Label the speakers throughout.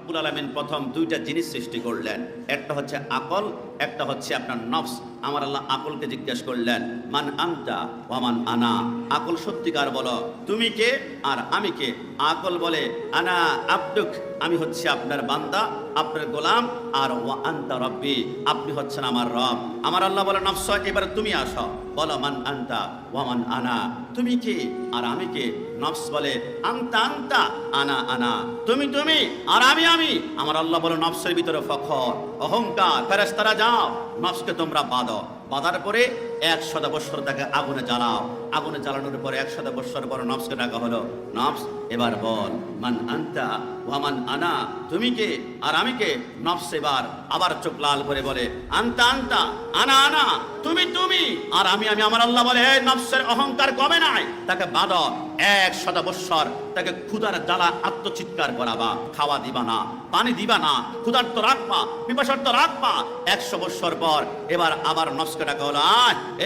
Speaker 1: রব্বুল আলামিন প্রথম দুইটা জিনিস সৃষ্টি করলেন, একটা হচ্ছে আকল, একটা হচ্ছে আপনার নফস। আমার আল্লাহ আকলকে জিজ্ঞেস করলেন, মান আনতা ওয়া মান আনা। আকল সত্যিকার বলো, তুমি কে আর আমি কে? আকল বলে, আনা আব্দুক, আমি হচ্ছে আপনার বান্দা, আপনার গোলাম, আর ওয়া আনতা রব্বি, আপনি হচ্ছেন আমার রব। আমার আল্লাহ বলে, নফস এবারে তুমি আসো, বলো মান আনতা ওয়া মান আনা, তুমি কে আর আমি কে? নফস বলে, আনতা আনতা আনা আনা, তুমি তুমি আর আমি আমি। আমার আল্লাহ বলে, নফসের ভিতরে ফখর, অহংকার, ফেরেশতারা যাও নফসকে তোমরা বাঁধো, বাঁধার পরে 100 বৎসর তাকে আগুনে জ্বালাও, আগুনে জ্বালানোর পরে 100 বৎসর পরে নফসকে ডাকা হলো, নফস এবার বল মান আনতা ওয়া মান আনা, তুমি কে আর আমি কে? নফস এবার আবার চোখ লাল করে বলে, আনতা আনতা আনা আনা, তুমি তুমি আর আমি আমি। আমার আল্লাহ বলে, হে নফসের অহংকার কমে নাই, তাকে বাঁধো 100 বৎসর, তাকে ক্ষুধার জ্বালা আত্মচিৎকার করাবা, খাওয়া দিবা না, পানি দিবা না, ক্ষুধার্ত রাখবা, পিপাসার্ত রাখবা। 100 বৎসর পর এবার আবার নফসকে ডাকা হলো,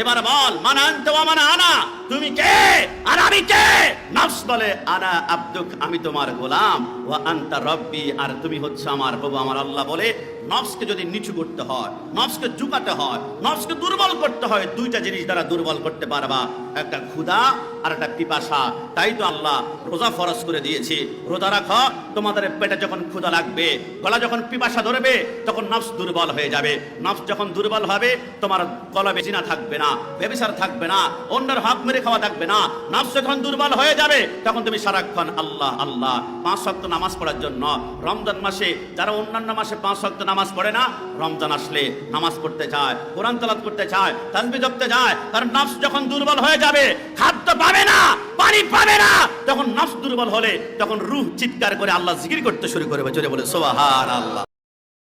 Speaker 1: এবার বল মান আনতা ওয়া মান আনা, তুমি কে আর আমি কে? নফস বলে, আনা আব্দুক, আমি তোমার গোলাম, ওয়া আনতা রব্বি, আর তুমি হচ্ছে আমার প্রভু। আমার আল্লাহ বলে, নফসকে যদি নিচু করতে হয়, নফসকে ঝুঁকাতে হয়, নফসকে দুর্বল করতে হয়, দুইটা জিনিস দ্বারা দুর্বল করতে পারবা, একটা ক্ষুধা আর একটা পিপাসা। তাই তো আল্লাহ রোজা ফরজ করে দিয়েছে, রোজা রাখো, তোমাদের পেটে যখন ক্ষুধা লাগবে, গলা যখন পিপাসা ধরবে, তখন নফস দুর্বল হয়ে যাবে। নফস যখন দুর্বল হবে, তোমার কলবে জিনা থাকবে না, ব্যভিচার থাকবে না, অন্যের হক মেরে খাওয়া থাকবে না। নফস যখন দুর্বল হয়ে যাবে, তখন তুমি সারাক্ষণ আল্লাহ আল্লাহ। 5 ওয়াক্ত নামাজ পড়ার জন্য রমজান মাসে, যারা অন্যান্য মাসে 5 ওয়াক্ত নামাজ পড়ে না, রমজান আসলে নামাজ পড়তে চায়, কোরআন তেলাওয়াত করতে চায়, তাসবিহ জপতে যায়। কারণ নফস যখন দুর্বল হয়ে যাবে, খাদ্য পাবে না, পানি পাবে না, তখন নফস দুর্বল হলে তখন রূহ চিৎকার করে আল্লাহ জিকির করতে শুরু করবে, জোরে বলে সুবহানাল্লাহ।